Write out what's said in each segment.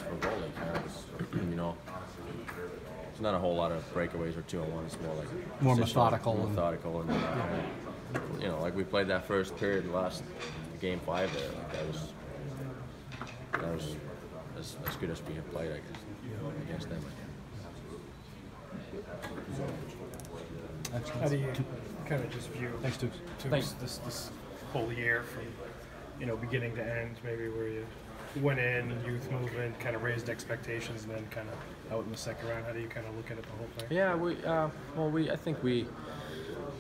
chances for a goal. Like, you know, it's not a whole lot of breakaways or 2-on-1. It's more like more methodical. And you know, like we played that first period last game 5 there. Like that was as good as we have played, I guess, against them. How do you kind of just view this whole year from, you know, beginning to end, maybe where you went in, youth movement, kind of raised expectations, and then kind of out in the second round? How do you kind of look at it the whole thing? Yeah, I think we,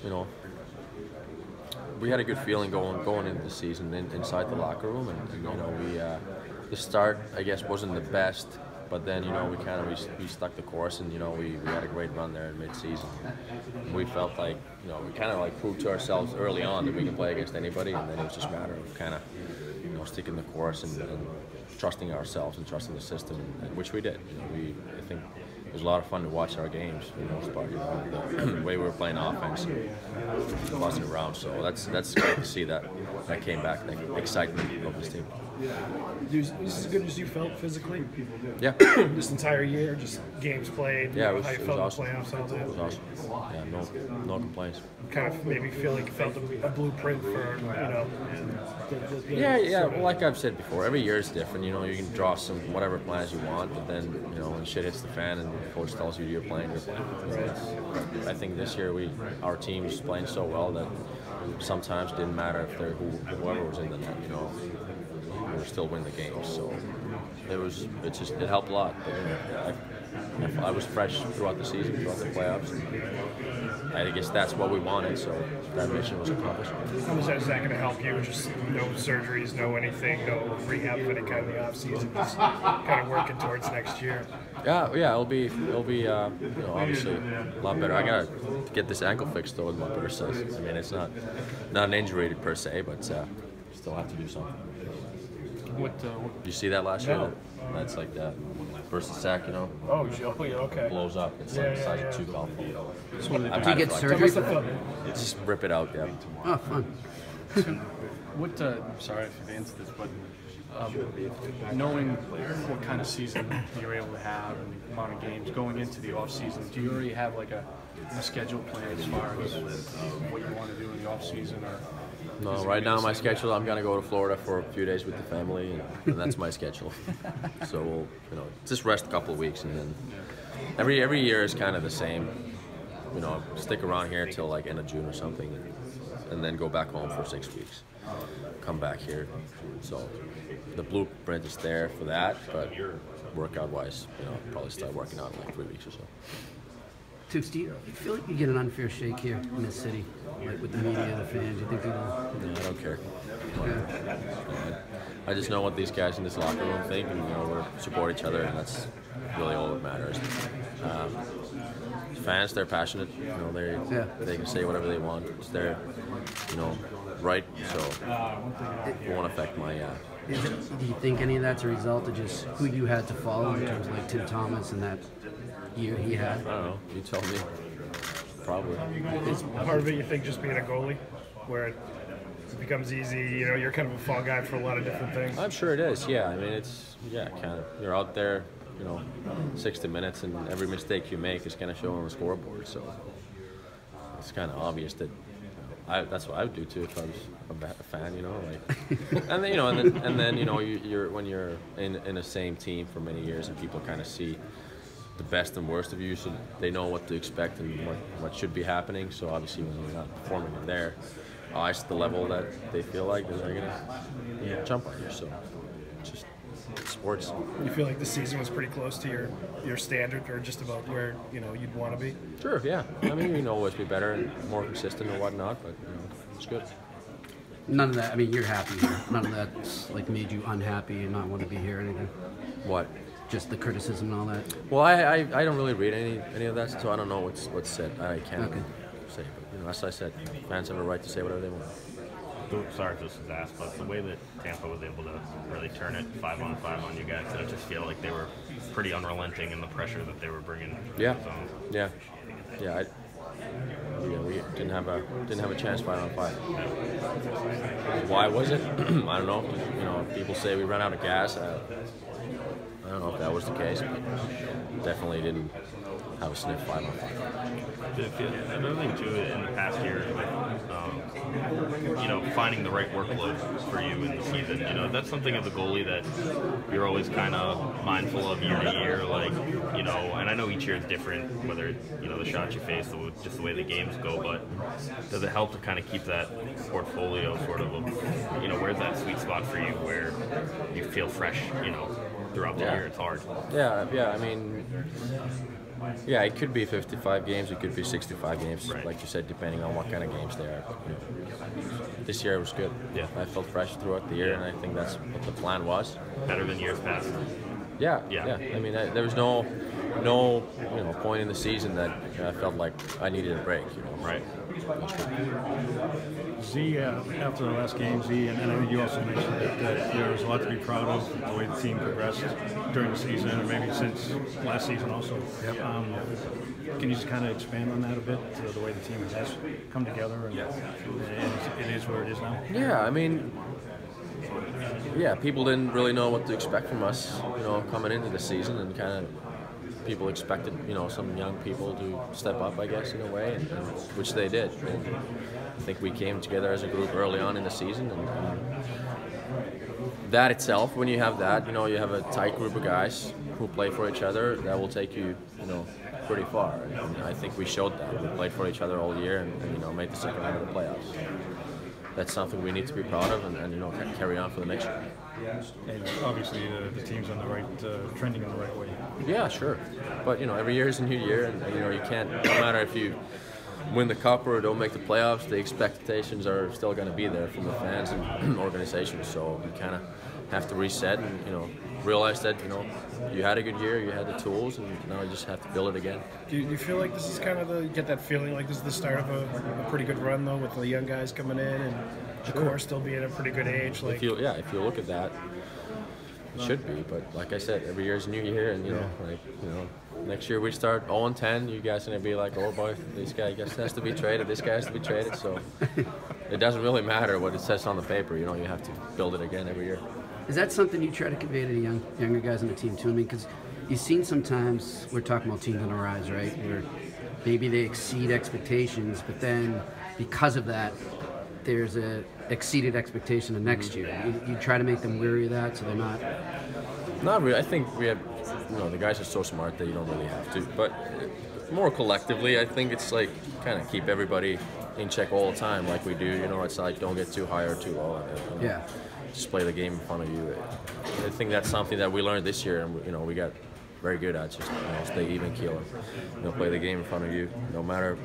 you know, we had a good feeling going into the season inside the locker room, and you know, the start, I guess, wasn't the best, but then, you know, we stuck the course, and you know, we had a great run there in mid-season. We felt like, you know, we kind of like proved to ourselves early on that we can play against anybody, and then it was just a matter of kind of, you know, sticking the course and trusting ourselves and trusting the system, and which we did. You know, I think it was a lot of fun to watch our games for the most part. You know, the way we were playing offense, buzzing around. So that's great to see that came back, the excitement of this team. Is as good as you felt physically? Yeah. This entire year, just games played. Yeah, how you felt awesome. in the playoffs all day. It was awesome. Yeah, no complaints. Kind of maybe feel like you felt a blueprint for, you know. Yeah. Well, like I've said before, every year is different. You know, you can draw some whatever plans you want, but then, you know, when shit hits the fan and the coach tells you you're playing. Right. I think this year our team's playing so well that sometimes it didn't matter if whoever was in the net. You know, we were still win the games. So it helped a lot. But, you know, I was fresh throughout the season, throughout the playoffs. I guess that's what we wanted, so that mission was accomplished. How much is that going to help you? Just no surgeries, no anything, no rehab for the kind of the off season, just kind of working towards next year. Yeah, it'll be you know, obviously a lot better. I gotta get this ankle fixed though with my bursitis. I mean, it's not an injury per se, but still have to do something. You see that last year? That's like that bursa sack, you know. Oh, yeah, okay. Blows up. It's like the size of 2 golf balls. So do you get surgery for that? Just rip it out, yeah. Oh, fun. Sorry if you've answered this, but knowing what kind of season you're able to have and the amount of games going into the off season, do you already have like a schedule plan as far as what you want to do in the off season, or? No, right now my schedule, I'm gonna go to Florida for a few days with the family, and that's my schedule. So we'll, you know, just rest a couple of weeks, and then every year is kind of the same. You know, stick around here till like end of June or something, and then go back home for 6 weeks. Come back here. So the blueprint is there for that, but workout-wise, you know, probably start working out in like 3 weeks or so. Tuukka, do you feel like you get an unfair shake here in this city, like with the media, the fans? You think people? No, I don't care. Yeah. I just know what these guys in this locker room think, and, you know, we support each other, and that's really all that matters. Fans, they're passionate. You know, they can say whatever they want. It's their, you know, right. So it won't affect my. Do you think any of that's a result of just who you had to follow in terms of like Tim Thomas and that year he had? I don't know. You tell me. Probably. Is part of it, you think, just being a goalie, where it becomes easy? You know, you're kind of a fall guy for a lot of different things. I'm sure it is. Yeah. I mean, it's kind of. You're out there, you know, 60 minutes, and every mistake you make is going to show on the scoreboard. So it's kind of obvious that. That's what I would do too if I was a fan, you know. Like, and then, you know, and then you know, you're when you're in the same team for many years, and people kind of see the best and worst of you, so they know what to expect and what should be happening. So obviously, when you're not performing there, it's the level that they feel like, then they're gonna jump on you. So just sports. You feel like the season was pretty close to your standard, or just about where, you know, you'd want to be? Sure, yeah. I mean, you can always be better and more consistent and whatnot, but, you know, it's good. None of that. I mean, you're happy here. None of that's like made you unhappy and not want to be here or anything. What? Just the criticism and all that. Well, I don't really read any of that, so I don't know what's said. I can't say, but, you know, as I said, fans have a right to say whatever they want. Sorry if this was asked, but the way that Tampa was able to really turn it 5-on-5 on you guys, did it just feel like they were pretty unrelenting in the pressure that they were bringing? Yeah. We didn't have a chance 5-on-5. Why was it? I don't know. You know, people say we ran out of gas. I don't know if was the case. But definitely didn't have a sniff 5-on-5. Another thing too in the past year, finding the right workload for you in the season. That's something of the goalie that you're always kind of mindful of year to year. And I know each year is different, whether the shots you face, just the way the games go. But does it help to kind of keep that portfolio sort of, where's that sweet spot for you where you feel fresh, throughout the year? It's hard. Yeah. I mean. Yeah, it could be 55 games, it could be 65 games, right. Like you said, depending on what kind of games they are. This year was good. Yeah. I felt fresh throughout the year, and I think that's what the plan was. Better than years past. Yeah. I mean, there was no point in the season that I felt like I needed a break. Right. Z, after the last game, Z, and I think you also mentioned that there was a lot to be proud of the way the team progressed during the season, and maybe since last season also. Yep. Can you just kind of expand on that a bit, the way the team has come together, and it is where it is now? Yeah, I mean, people didn't really know what to expect from us, coming into the season, and kind of people expected, some young people to step up, I guess, in a way, and which they did. And I think we came together as a group early on in the season, and that itself, when you have that, you have a tight group of guys who play for each other, that will take you, pretty far. And I think we showed that. We played for each other all year, and made the second round of the playoffs. That's something we need to be proud of, and carry on for the next year. And obviously the team's on the right, trending in the right way. Yeah, sure. But every year is a new year, and you can't. No matter if you win the cup or don't make the playoffs, the expectations are still going to be there from the fans and organizations. So you kind of have to reset and realize that you had a good year, you had the tools, and now you just have to build it again. Do you feel like this is kind of you get that feeling like this is the start of a pretty good run though, with the young guys coming in and the core still being a pretty good age? If you look at that, it should be. But like I said, every year is a new year, and next year we start 0-10. You guys are gonna be like, oh boy, this guy has to be traded. This guy has to be traded. So it doesn't really matter what it says on the paper. You have to build it again every year. Is that something you try to convey to the younger guys on the team too? I mean, because you've seen sometimes, we're talking about teams on the rise, right? Where maybe they exceed expectations, but then because of that, there's a exceeded expectation the next year. You try to make them weary of that, so they're not. Not really. I think we have, the guys are so smart that you don't really have to. But more collectively, I think it's like kind of keep everybody in check all the time, like we do. It's like don't get too high or too low. Yeah. Just play the game in front of you. I think that's something that we learned this year, and we got very good at. Just stay even keel and play the game in front of you. No matter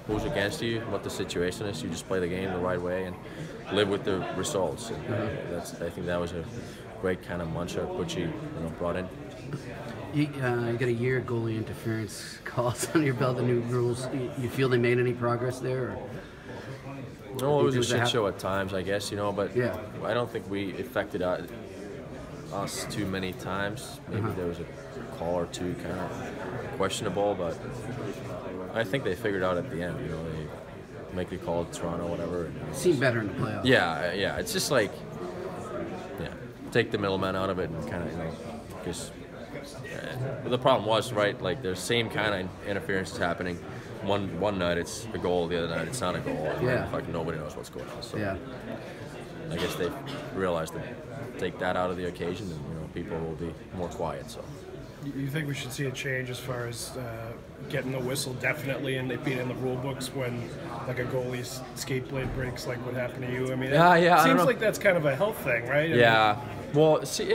who's against you, what the situation is, you just play the game the right way and live with the results. And I think that was a great kind of mantra Butchie brought in. You got a year of goalie interference calls on your belt, the new rules. You feel they made any progress there? Or? No, it was a shit show at times, I guess, but yeah. I don't think we affected us too many times. Maybe there was a call or two kind of questionable, but I think they figured out at the end, they make the call to Toronto, whatever. It seemed better in the playoffs. Yeah, it's just like, take the middleman out of it and kind of, because the problem was, right, like the same kind of interference is happening. One night it's a goal, the other night it's not a goal. And fucking nobody knows what's going on. So I guess they realized to take that out of the occasion, and people will be more quiet. So you think we should see a change as far as getting the whistle definitely, and it being in the rule books when like a goalie's skate blade breaks, like what happened to you? I mean, it seems like that's kind of a health thing, right? Well, see,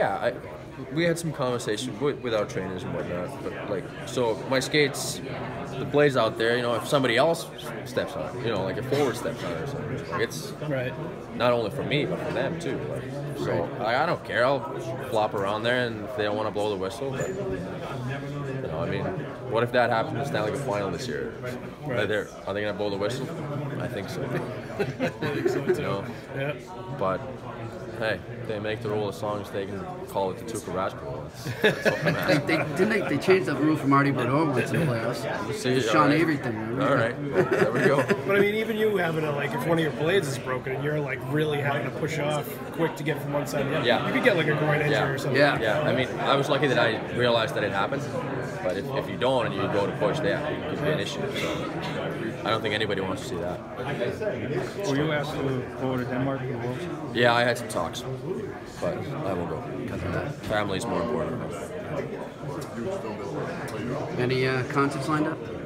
we had some conversation with our trainers and whatnot, but so my skates, the blade's out there, if somebody else steps on it, like a forward steps on it or something, it's right. Not only for me, but for them too. So I don't care, I'll flop around there, and if they don't want to blow the whistle, but, I mean, what if that happens in the Stanley Cup final this year? Right. Are they going to blow the whistle? I think so. I think so too. But hey, they make the rule as long as they can call it the Tuukka Rask rule. That's all that matters. They changed the rule for Marty Brodeur once in the playoffs. See, Sean all right. Avery thing. Remember? All right, well, there we go. But I mean, even you having to, like, if one of your blades is broken and you're like really having to push off quick to get from one side to the other, Yeah. you could get like a groin injury Yeah. or something. Yeah. Yeah, I mean, I was lucky that I realized that it happened. But if you don't and you go to push, that it could be an issue. So I don't think anybody wants to see that. Were you asked to go to Denmark for the World? Yeah, I had some talks, but I will go. Family's more important. Any concerts lined up?